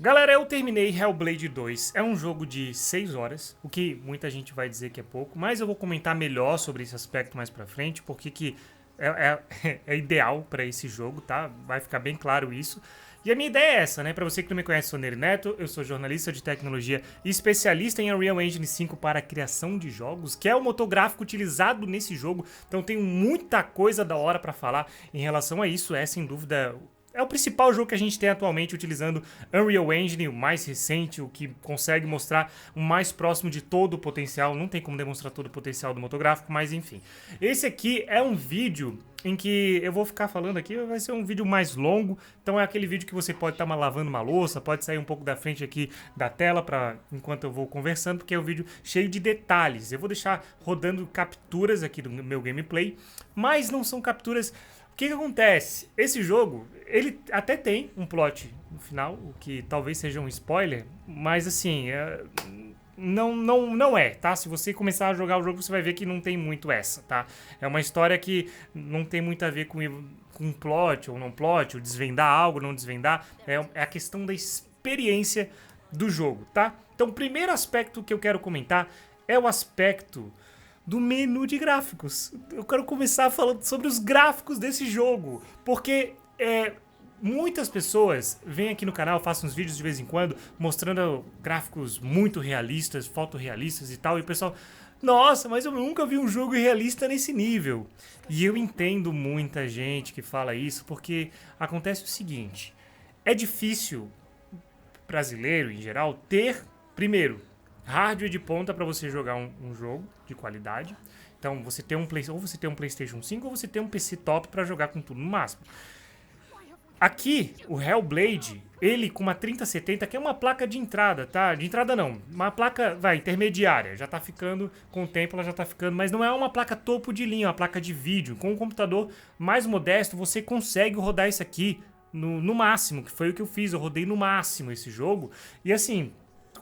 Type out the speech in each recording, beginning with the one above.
Galera, eu terminei Hellblade 2. É um jogo de 6 horas, o que muita gente vai dizer que é pouco, mas eu vou comentar melhor sobre esse aspecto mais pra frente, porque que é ideal pra esse jogo, tá? Vai ficar bem claro isso. E a minha ideia é essa, né? Pra você que não me conhece, sou Nery Neto, eu sou jornalista de tecnologia e especialista em Unreal Engine 5 para a criação de jogos, que é o motor gráfico utilizado nesse jogo, então tenho muita coisa da hora pra falar em relação a isso. É sem dúvida o principal jogo que a gente tem atualmente utilizando Unreal Engine, o mais recente, o que consegue mostrar o mais próximo de todo o potencial. Não tem como demonstrar todo o potencial do motográfico, mas enfim. Esse aqui é um vídeo em que eu vou ficar falando aqui, vai ser um vídeo mais longo, então é aquele vídeo que você pode estar lavando uma louça, pode sair um pouco da frente aqui da tela enquanto eu vou conversando, porque é um vídeo cheio de detalhes. Eu vou deixar rodando capturas aqui do meu gameplay, mas não são capturas. O que acontece? Esse jogo, ele até tem um plot no final, o que talvez seja um spoiler, mas assim, não é, tá? Se você começar a jogar o jogo, você vai ver que não tem muito essa, tá? É uma história que não tem muito a ver com plot ou não plot, ou desvendar algo, não desvendar. É a questão da experiência do jogo, tá? Então, o primeiro aspecto que eu quero comentar é o aspecto do menu de gráficos. Eu quero começar falando sobre os gráficos desse jogo, porque muitas pessoas vêm aqui no canal, faço uns vídeos de vez em quando, mostrando gráficos muito realistas, fotorrealistas e tal, e o pessoal, nossa, mas eu nunca vi um jogo realista nesse nível. E eu entendo muita gente que fala isso, porque acontece o seguinte, é difícil, brasileiro em geral, ter, primeiro, hardware de ponta para você jogar um jogo de qualidade. Então você tem ou você tem um PlayStation 5 ou você tem um PC top para jogar com tudo no máximo. Aqui, o Hellblade, ele com uma 3070, que é uma placa de entrada, tá? De entrada não, uma placa, intermediária. Já tá ficando, com o tempo ela já tá ficando, mas não é uma placa topo de linha, é uma placa de vídeo. Com um computador mais modesto, você consegue rodar isso aqui no máximo, que foi o que eu fiz. Eu rodei no máximo esse jogo. E assim,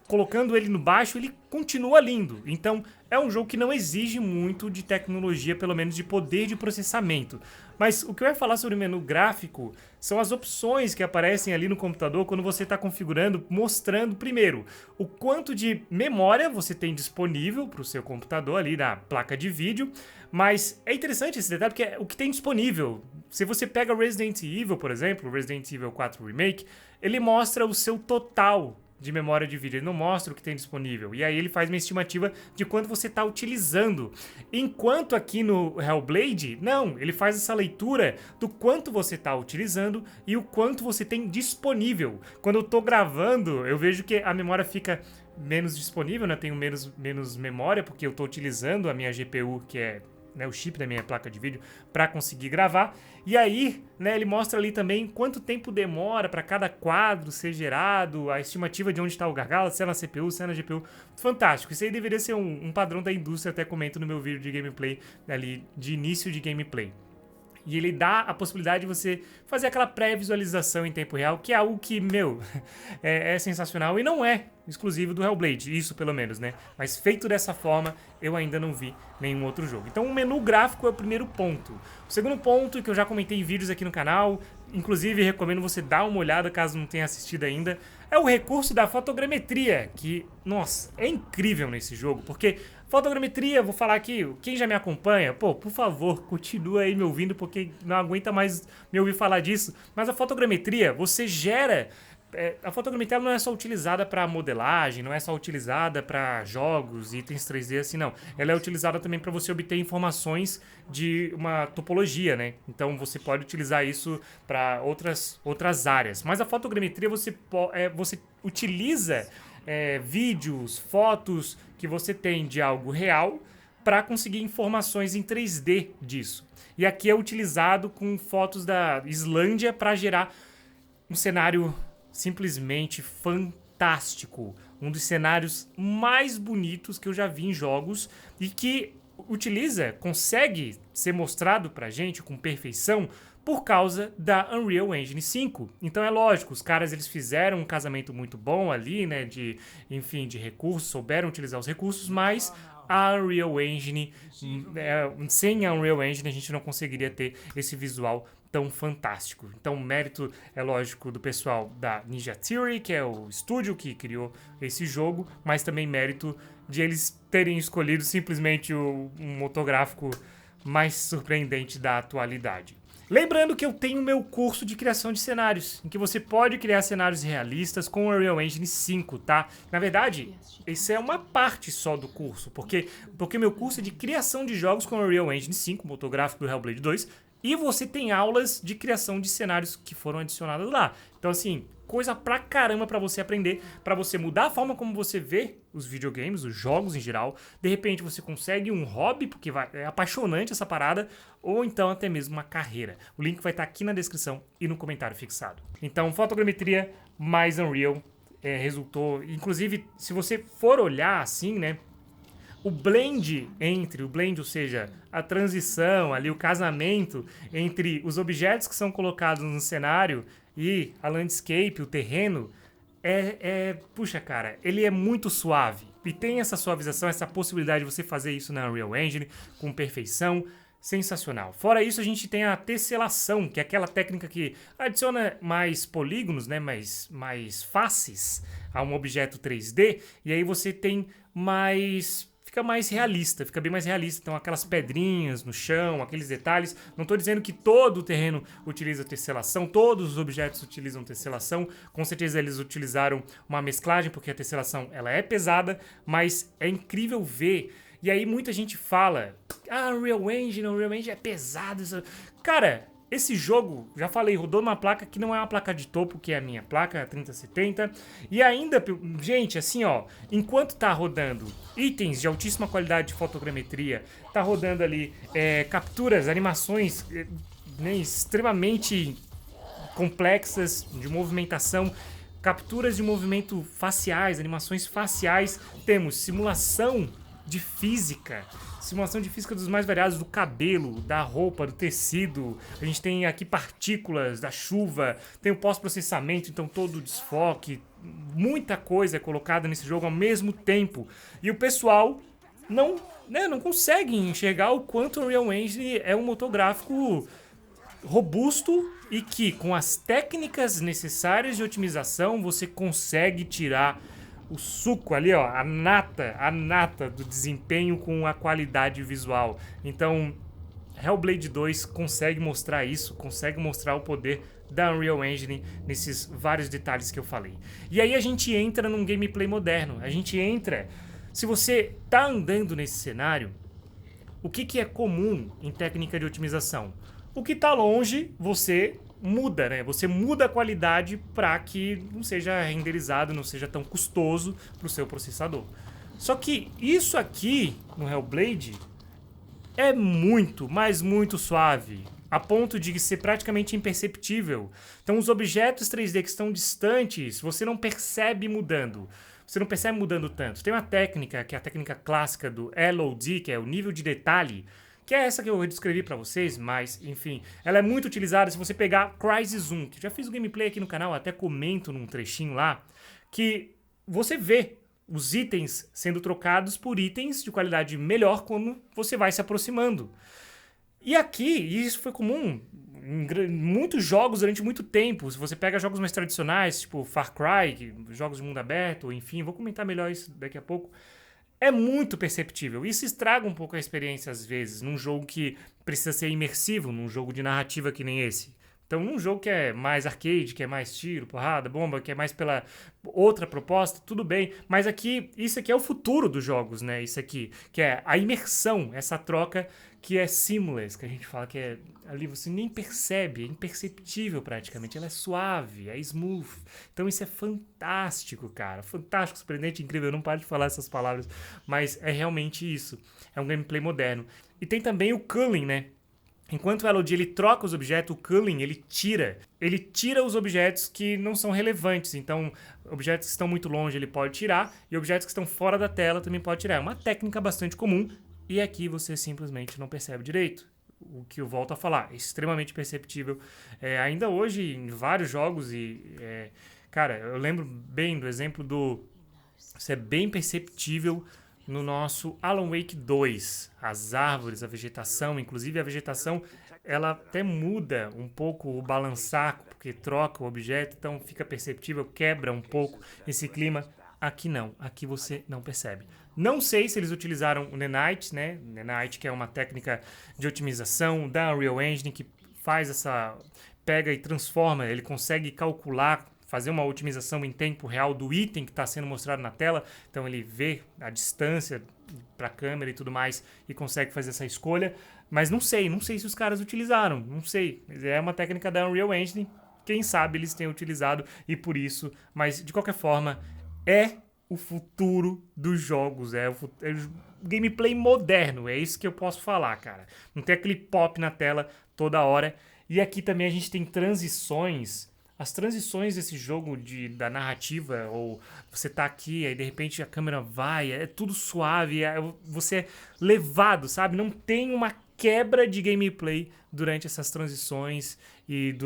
colocando ele no baixo, ele continua lindo. Então, é um jogo que não exige muito de tecnologia, pelo menos de poder de processamento. Mas o que eu ia falar sobre o menu gráfico são as opções que aparecem ali no computador quando você está configurando, mostrando, primeiro, o quanto de memória você tem disponível para o seu computador ali na placa de vídeo. Mas é interessante esse detalhe, porque é o que tem disponível. Se você pega Resident Evil, por exemplo, Resident Evil 4 Remake, ele mostra o seu total de memória de vídeo, ele não mostra o que tem disponível. E aí ele faz uma estimativa de quanto você está utilizando. Enquanto aqui no Hellblade, não, ele faz essa leitura do quanto você está utilizando e o quanto você tem disponível. Quando eu estou gravando, eu vejo que a memória fica menos disponível, né? Eu tenho menos memória, porque eu estou utilizando a minha GPU, que é, né, o chip da minha placa de vídeo, para conseguir gravar. E aí, né, ele mostra ali também quanto tempo demora para cada quadro ser gerado, a estimativa de onde está o gargalo, se é na CPU, se é na GPU. Fantástico. Isso aí deveria ser um padrão da indústria, até comento no meu vídeo de gameplay, ali, de início de gameplay. E ele dá a possibilidade de você fazer aquela pré-visualização em tempo real, que é algo que, meu, é sensacional e não é exclusivo do Hellblade, isso pelo menos, né? Mas feito dessa forma, eu ainda não vi nenhum outro jogo. Então o menu gráfico é o primeiro ponto. O segundo ponto, que eu já comentei em vídeos aqui no canal, inclusive recomendo você dar uma olhada caso não tenha assistido ainda, é o recurso da fotogrametria, que, nossa, é incrível nesse jogo, porque fotogrametria, vou falar aqui, quem já me acompanha, pô, por favor, continua aí me ouvindo, porque não aguenta mais me ouvir falar disso, mas a fotogrametria, você gera. A fotogrametria não é só utilizada para modelagem, não é só utilizada para jogos, itens 3D assim, não. Ela é utilizada também para você obter informações de uma topologia, né? Então você pode utilizar isso para outras áreas. Mas a fotogrametria você utiliza vídeos, fotos que você tem de algo real para conseguir informações em 3D disso. E aqui é utilizado com fotos da Islândia para gerar um cenário simplesmente fantástico. Um dos cenários mais bonitos que eu já vi em jogos e que consegue ser mostrado pra gente com perfeição por causa da Unreal Engine 5. Então é lógico, os caras eles fizeram um casamento muito bom ali, né, de recursos, souberam utilizar os recursos, mas a Unreal Engine, sem a Unreal Engine a gente não conseguiria ter esse visual tão fantástico. Então, mérito é lógico do pessoal da Ninja Theory, que é o estúdio que criou esse jogo, mas também mérito de eles terem escolhido simplesmente um motográfico mais surpreendente da atualidade. Lembrando que eu tenho meu curso de criação de cenários, em que você pode criar cenários realistas com o Unreal Engine 5, tá? Na verdade, essa é uma parte só do curso, porque meu curso é de criação de jogos com o Unreal Engine 5, motográfico do Hellblade 2, e você tem aulas de criação de cenários que foram adicionadas lá. Então, assim, coisa pra caramba pra você aprender, pra você mudar a forma como você vê os videogames, os jogos em geral. De repente você consegue um hobby, porque é apaixonante essa parada, ou então até mesmo uma carreira. O link vai estar aqui na descrição e no comentário fixado. Então, fotogrametria mais Unreal resultou... Inclusive, se você for olhar assim, né? O blend, ou seja, a transição, ali o casamento entre os objetos que são colocados no cenário e a landscape, o terreno, puxa, cara, ele é muito suave. E tem essa suavização, essa possibilidade de você fazer isso na Unreal Engine com perfeição, sensacional. Fora isso, a gente tem a tesselação, que é aquela técnica que adiciona mais polígonos, né, mais faces a um objeto 3D, e aí você tem mais... fica mais realista, fica bem mais realista. Então, aquelas pedrinhas no chão, aqueles detalhes. Não estou dizendo que todo o terreno utiliza tesselação, todos os objetos utilizam tesselação. Com certeza eles utilizaram uma mesclagem, porque a tesselação ela é pesada, mas é incrível ver. E aí muita gente fala, Unreal Engine é pesado. Cara, esse jogo, já falei, rodou numa placa que não é uma placa de topo, que é a minha placa, a 3070. E ainda, gente, assim, ó, enquanto tá rodando itens de altíssima qualidade de fotogrametria, tá rodando ali capturas, animações né, extremamente complexas de movimentação, capturas de movimento faciais, animações faciais, temos simulação de física dos mais variados, do cabelo, da roupa, do tecido. A gente tem aqui partículas da chuva, tem o pós-processamento, então todo o desfoque, muita coisa é colocada nesse jogo ao mesmo tempo. E o pessoal não consegue enxergar o quanto o Unreal Engine é um motográfico robusto e que, com as técnicas necessárias de otimização, você consegue tirar o suco ali, ó, a nata do desempenho com a qualidade visual. Então, Hellblade 2 consegue mostrar isso, consegue mostrar o poder da Unreal Engine nesses vários detalhes que eu falei. E aí a gente entra num gameplay moderno, se você tá andando nesse cenário, o que é comum em técnica de otimização? O que tá longe, você muda, né? Você muda a qualidade para que não seja renderizado, não seja tão custoso para o seu processador. Só que isso aqui no Hellblade é muito, mas muito suave, a ponto de ser praticamente imperceptível. Então os objetos 3D que estão distantes, você não percebe mudando. Você não percebe mudando tanto. Tem uma técnica, que é a técnica clássica do LOD, que é o nível de detalhe, que é essa que eu descrevi pra vocês, mas, enfim, ela é muito utilizada se você pegar Crysis 1, que já fiz o gameplay aqui no canal, até comento num trechinho lá, que você vê os itens sendo trocados por itens de qualidade melhor quando você vai se aproximando. E aqui, isso foi comum em muitos jogos durante muito tempo. Se você pega jogos mais tradicionais, tipo Far Cry, jogos de mundo aberto, enfim, vou comentar melhor isso daqui a pouco, é muito perceptível. Isso estraga um pouco a experiência, às vezes, num jogo que precisa ser imersivo, num jogo de narrativa que nem esse. Então, num jogo que é mais arcade, que é mais tiro, porrada, bomba, que é mais pela outra proposta, tudo bem. Mas aqui, isso aqui é o futuro dos jogos, né? Isso aqui, que é a imersão, essa troca que é seamless, que a gente fala que é ali você nem percebe, é imperceptível praticamente, ela é suave, é smooth. Então isso é fantástico, cara, fantástico, surpreendente, incrível, eu não paro de falar essas palavras, mas é realmente isso, é um gameplay moderno. E tem também o culling, né? Enquanto o LOD ele troca os objetos, o culling ele tira os objetos que não são relevantes. Então, objetos que estão muito longe ele pode tirar e objetos que estão fora da tela também pode tirar. É uma técnica bastante comum e aqui você simplesmente não percebe direito. O que eu volto a falar, é extremamente perceptível. Ainda hoje, em vários jogos, cara, eu lembro bem do exemplo do... Isso é bem perceptível no nosso Alan Wake 2. As árvores, a vegetação, inclusive a vegetação ela até muda um pouco o balançar, porque troca o objeto, então fica perceptível, quebra um pouco esse clima. Aqui não, aqui você não percebe. Não sei se eles utilizaram o Nanite, né? Nanite, que é uma técnica de otimização da Unreal Engine que faz essa... pega e transforma, ele consegue calcular, fazer uma otimização em tempo real do item que está sendo mostrado na tela, então ele vê a distância para a câmera e tudo mais e consegue fazer essa escolha, mas não sei se os caras utilizaram, não sei, é uma técnica da Unreal Engine, quem sabe eles tenham utilizado e por isso, mas de qualquer forma, é o futuro dos jogos, é o gameplay moderno, é isso que eu posso falar, cara. Não tem aquele pop na tela toda hora. E aqui também a gente tem transições. As transições desse jogo da narrativa, ou você tá aqui, aí de repente a câmera vai, é tudo suave, você é levado, sabe? Não tem uma quebra de gameplay durante essas transições e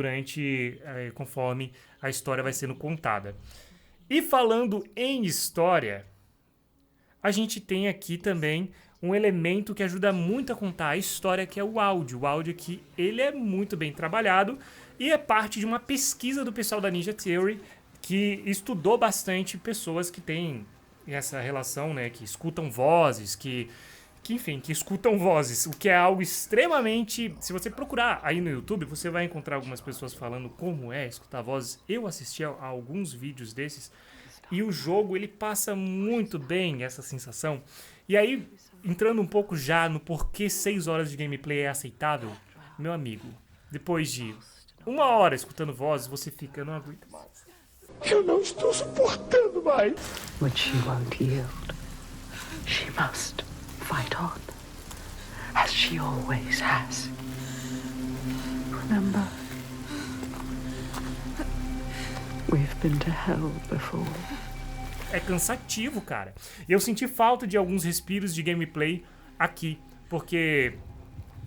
conforme a história vai sendo contada. E falando em história, a gente tem aqui também um elemento que ajuda muito a contar a história, que é o áudio. O áudio aqui, ele é muito bem trabalhado e é parte de uma pesquisa do pessoal da Ninja Theory que estudou bastante pessoas que têm essa relação, né, que escutam vozes, que escutam vozes, o que é algo extremamente... Se você procurar aí no YouTube, você vai encontrar algumas pessoas falando como é escutar vozes. Eu assisti a alguns vídeos desses e o jogo, ele passa muito bem essa sensação. E aí, entrando um pouco já no porquê 6 horas de gameplay é aceitável, meu amigo, depois de 1 hora escutando vozes, você fica, não aguento mais. Eu não estou suportando mais. But she won't yield. She must fight on, as she always has. Remember, we've been to hell before. É cansativo, cara. E eu senti falta de alguns respiros de gameplay aqui, porque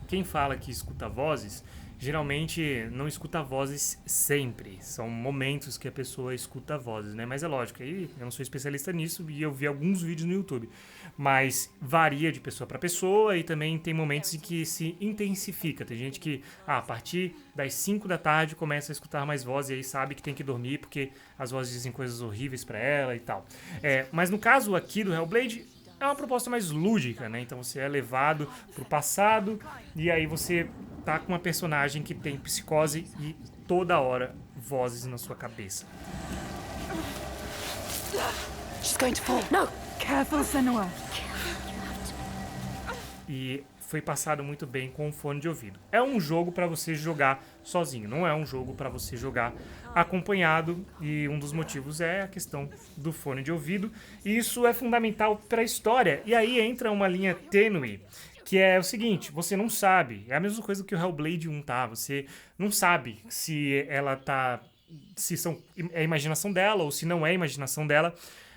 quem fala que escuta vozes, geralmente não escuta vozes sempre. São momentos que a pessoa escuta vozes, né? Mas é lógico, aí eu não sou especialista nisso e eu vi alguns vídeos no YouTube. Mas varia de pessoa para pessoa e também tem momentos em que se intensifica. Tem gente que, a partir das 5 da tarde começa a escutar mais vozes e aí sabe que tem que dormir porque as vozes dizem coisas horríveis para ela e tal. Mas no caso aqui do Hellblade, é uma proposta mais lúdica, né? Então você é levado pro passado e aí você tá com uma personagem que tem psicose e toda hora vozes na sua cabeça. She's going to fall. No! Careful, Senua. E foi passado muito bem com o fone de ouvido. É um jogo para você jogar sozinho, não é um jogo para você jogar acompanhado, e um dos motivos é a questão do fone de ouvido, e isso é fundamental para a história. E aí entra uma linha tênue, que é o seguinte, você não sabe, é a mesma coisa que o Hellblade 1, tá? Você não sabe se ela tá, é a imaginação dela ou se não é a imaginação dela,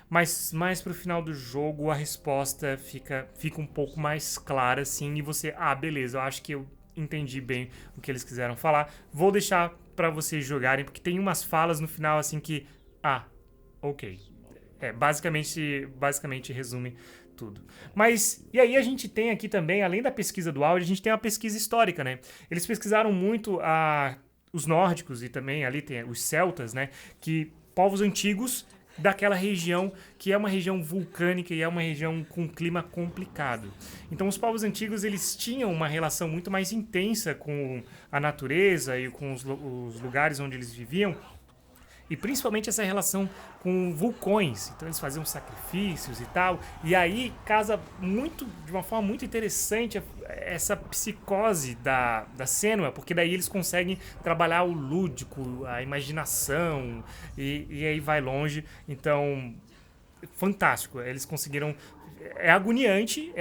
mas mais pro final do jogo a resposta fica um pouco mais clara, assim, e você, beleza, eu acho que eu entendi bem o que eles quiseram falar. Vou deixar pra vocês jogarem, porque tem umas falas no final, assim, que, ok. Basicamente resume tudo. Mas, e aí a gente tem aqui também, além da pesquisa do áudio, a gente tem uma pesquisa histórica, né? Eles pesquisaram muito os nórdicos e também ali tem os celtas, né? Que povos antigos daquela região que é uma região vulcânica e é uma região com clima complicado. Então os povos antigos, eles tinham uma relação muito mais intensa com a natureza e com os lugares onde eles viviam, e principalmente essa relação com vulcões. Então eles faziam sacrifícios e tal, e aí casa muito, de uma forma muito interessante, essa psicose da Senua, porque daí eles conseguem trabalhar o lúdico, a imaginação, e aí vai longe. Então, fantástico, eles conseguiram... É agoniante,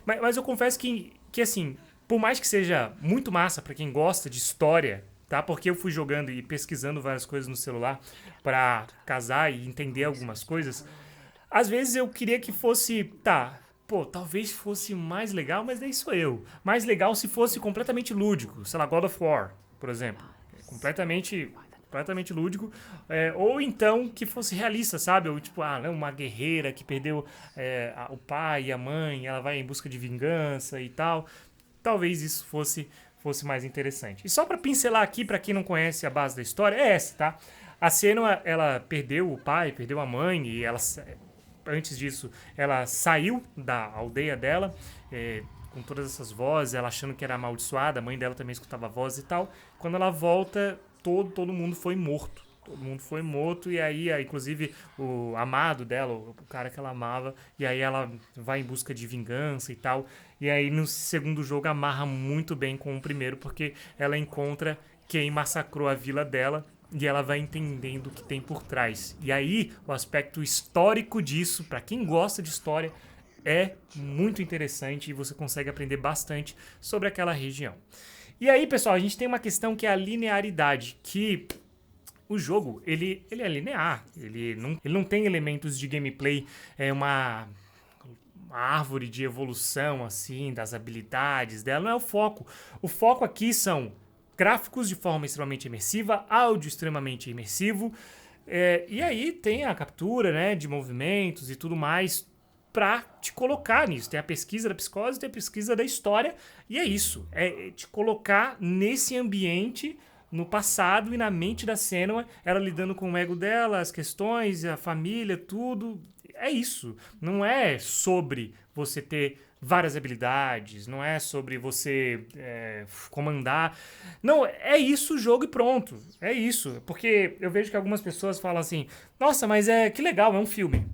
mas eu confesso que assim, por mais que seja muito massa pra quem gosta de história, tá? Porque eu fui jogando e pesquisando várias coisas no celular pra casar e entender algumas coisas. Às vezes eu queria que fosse, talvez fosse mais legal, mas daí sou eu. Mais legal se fosse completamente lúdico, sei lá, God of War, por exemplo. Completamente lúdico. Ou então que fosse realista, sabe? Ou tipo, uma guerreira que perdeu o pai e a mãe, ela vai em busca de vingança e tal. Talvez isso fosse fosse mais interessante. E só pra pincelar aqui, pra quem não conhece a base da história, é essa, tá? A Senua, ela perdeu o pai, perdeu a mãe, e ela, antes disso, ela saiu da aldeia dela, com todas essas vozes, ela achando que era amaldiçoada, a mãe dela também escutava vozes e tal. Quando ela volta, todo mundo foi morto. Todo mundo foi morto, e aí, inclusive, o amado dela, o cara que ela amava, e aí ela vai em busca de vingança e tal. E aí, no segundo jogo, amarra muito bem com o primeiro, porque ela encontra quem massacrou a vila dela, e ela vai entendendo o que tem por trás. E aí, o aspecto histórico disso, pra quem gosta de história, é muito interessante, e você consegue aprender bastante sobre aquela região. E aí, pessoal, a gente tem uma questão que é a linearidade, que... O jogo, ele é linear, ele não tem elementos de gameplay, uma árvore de evolução, assim, das habilidades dela, não é o foco. O foco aqui são gráficos de forma extremamente imersiva, áudio extremamente imersivo, e aí tem a captura, né, de movimentos e tudo mais pra te colocar nisso. Tem a pesquisa da psicose, tem a pesquisa da história, e é isso, é te colocar nesse ambiente no passado e na mente da Senua, ela lidando com o ego dela, as questões, a família, tudo. É isso. Não é sobre você ter várias habilidades, não é sobre você comandar. Não, é isso o jogo e pronto. É isso. Porque eu vejo que algumas pessoas falam assim, nossa, mas que legal, é um filme.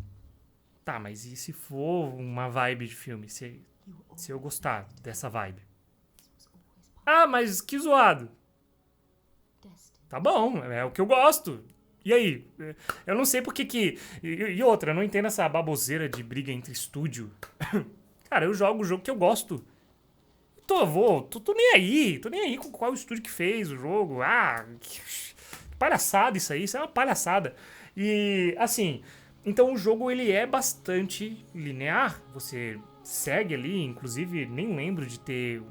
Tá, mas e se for uma vibe de filme? Se eu gostar dessa vibe? Ah, mas que zoado. Tá bom, é o que eu gosto. E aí? Eu não sei por que... E outra, eu não entendo essa baboseira de briga entre estúdio. Cara, eu jogo o jogo que eu gosto. Tô nem aí. Tô nem aí com qual estúdio que fez o jogo. Ah, que palhaçada isso aí. Isso é uma palhaçada. E, assim... Então o jogo, ele é bastante linear. Você segue ali, inclusive, nem lembro de ter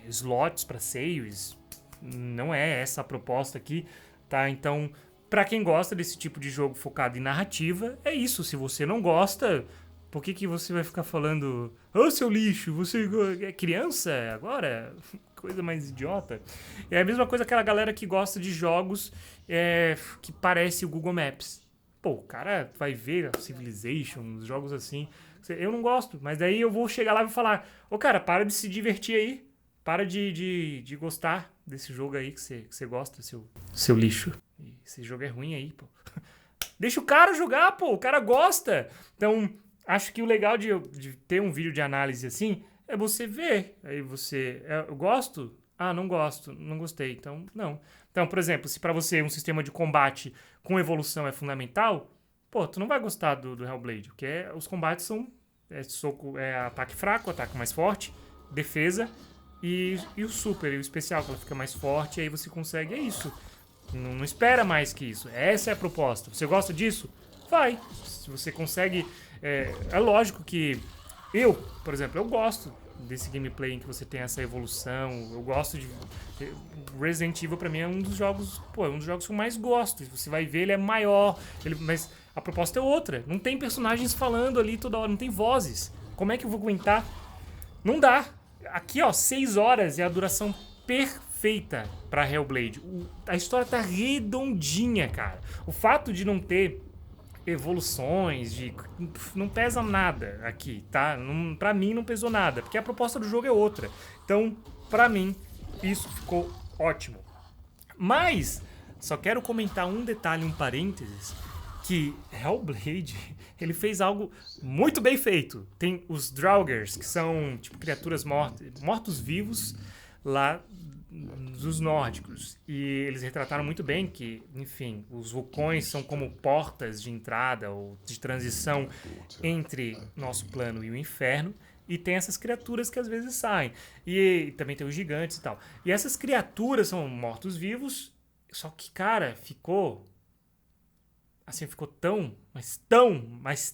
slots pra saves. Não é essa a proposta aqui, tá? Então, pra quem gosta desse tipo de jogo focado em narrativa, é isso. Se você não gosta, por que você vai ficar falando ô, seu lixo, você é criança agora? Coisa mais idiota. É a mesma coisa aquela galera que gosta de jogos que parece o Google Maps. Pô, o cara vai ver a Civilization, os jogos assim. Eu não gosto, mas daí eu vou chegar lá e vou falar ô, cara, para de se divertir aí. Para de gostar desse jogo aí que você gosta, seu lixo. Esse jogo é ruim aí, pô. Deixa o cara jogar, pô. O cara gosta. Então, acho que o legal de ter um vídeo de análise assim é você ver. Aí você... eu gosto? Ah, não gosto. Não gostei. Então, não. Então, por exemplo, se pra você um sistema de combate com evolução é fundamental, pô, tu não vai gostar do Hellblade. Porque os combates são ataque fraco, ataque mais forte, defesa... E o super, e o especial, que ela fica mais forte, e aí você consegue, é isso. Não espera mais que isso. Essa é a proposta. Você gosta disso? Vai. Se você consegue... É lógico que eu, por exemplo, eu gosto desse gameplay em que você tem essa evolução. Eu gosto de... Resident Evil, pra mim, é um dos jogos... Pô, é um dos jogos que eu mais gosto. Você vai ver, ele é maior. Mas a proposta é outra. Não tem personagens falando ali toda hora. Não tem vozes. Como é que eu vou aguentar? Não dá. Aqui, ó, 6 horas é a duração perfeita pra Hellblade. A história tá redondinha, cara. O fato de não ter evoluções, não pesa nada aqui, tá? Pra mim não pesou nada, porque a proposta do jogo é outra. Então, pra mim, isso ficou ótimo. Mas, só quero comentar um detalhe, um parênteses, que Hellblade, ele fez algo muito bem feito. Tem os Draugrs, que são tipo criaturas mortos-vivos lá dos nórdicos. E eles retrataram muito bem que, enfim, os vulcões são como portas de entrada ou de transição entre nosso plano e o inferno. E tem essas criaturas que às vezes saem. E também tem os gigantes e tal. E essas criaturas são mortos-vivos, só que, cara, ficou mas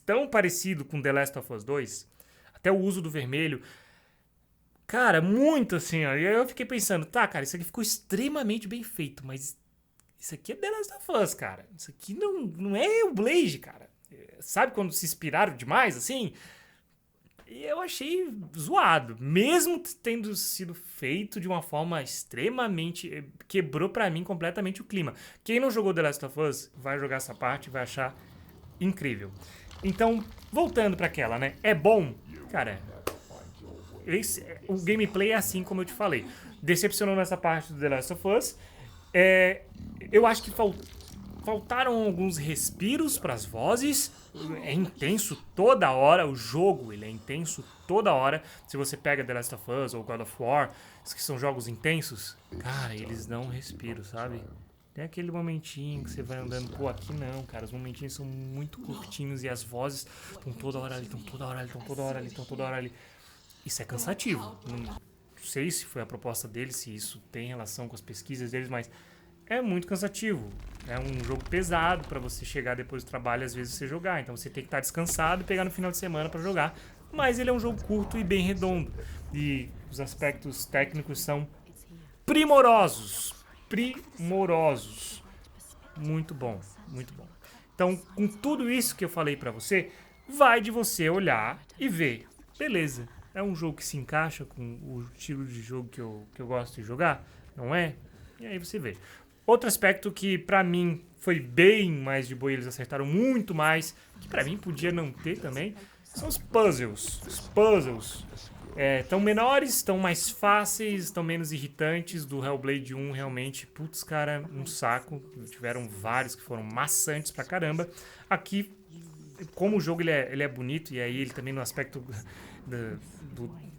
tão parecido com The Last of Us 2, até o uso do vermelho, cara, muito assim, ó. E aí eu fiquei pensando, tá, cara, isso aqui ficou extremamente bem feito, mas isso aqui é The Last of Us, cara. Isso aqui não é o Blade, cara. Sabe quando se inspiraram demais, assim? eu achei zoado, mesmo tendo sido feito de uma forma extremamente... Quebrou pra mim completamente o clima. Quem não jogou The Last of Us vai jogar essa parte e vai achar incrível. Então, voltando pra aquela, né? É bom? Cara, o gameplay é assim como eu te falei. Decepcionou nessa parte do The Last of Us. Eu acho que faltaram alguns respiros para as vozes. É intenso toda hora. O jogo ele é intenso toda hora. Se você pega The Last of Us ou God of War, que são jogos intensos, cara, eles dão um respiro, sabe? Tem aquele momentinho que você vai andando, pô, aqui não, cara, os momentinhos são muito curtinhos e as vozes estão toda hora ali, estão toda hora ali, estão toda hora ali, estão toda hora ali. Isso é cansativo. Não sei se foi a proposta deles, se isso tem relação com as pesquisas deles, mas é muito cansativo. É um jogo pesado pra você chegar depois do trabalho e às vezes você jogar. Então você tem que estar descansado e pegar no final de semana pra jogar. Mas ele é um jogo curto e bem redondo. E os aspectos técnicos são primorosos. Primorosos. Muito bom, muito bom. Então, com tudo isso que eu falei pra você, vai de você olhar e ver. Beleza, é um jogo que se encaixa com o estilo de jogo que eu gosto de jogar, não é? E aí você vê. Outro aspecto que pra mim foi bem mais de boa, eles acertaram muito mais, que pra mim podia não ter também, são os puzzles. Os puzzles estão menores, estão mais fáceis, estão menos irritantes. Do Hellblade 1 realmente, putz, cara, um saco. Tiveram vários que foram maçantes pra caramba. Aqui, como o jogo ele é bonito, e aí ele também no aspecto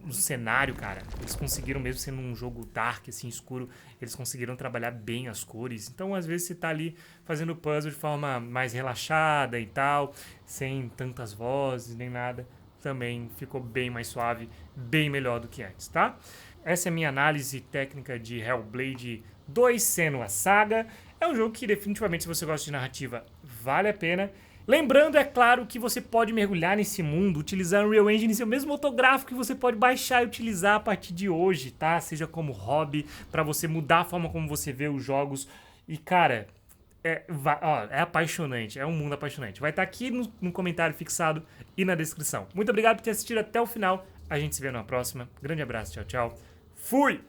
do cenário, cara, eles conseguiram, mesmo sendo um jogo dark, assim, escuro, eles conseguiram trabalhar bem as cores. Então, às vezes, você tá ali fazendo puzzle de forma mais relaxada e tal, sem tantas vozes nem nada, também ficou bem mais suave, bem melhor do que antes, tá? Essa é a minha análise técnica de Hellblade 2 Senua's Saga. É um jogo que definitivamente, se você gosta de narrativa, vale a pena. Lembrando, é claro, que você pode mergulhar nesse mundo utilizando o Unreal Engine, seu mesmo motográfico que você pode baixar e utilizar a partir de hoje, tá? Seja como hobby, pra você mudar a forma como você vê os jogos. E, cara, é apaixonante, é um mundo apaixonante. Vai estar aqui no comentário fixado e na descrição. Muito obrigado por ter assistido até o final. A gente se vê numa próxima. Grande abraço, tchau, tchau. Fui!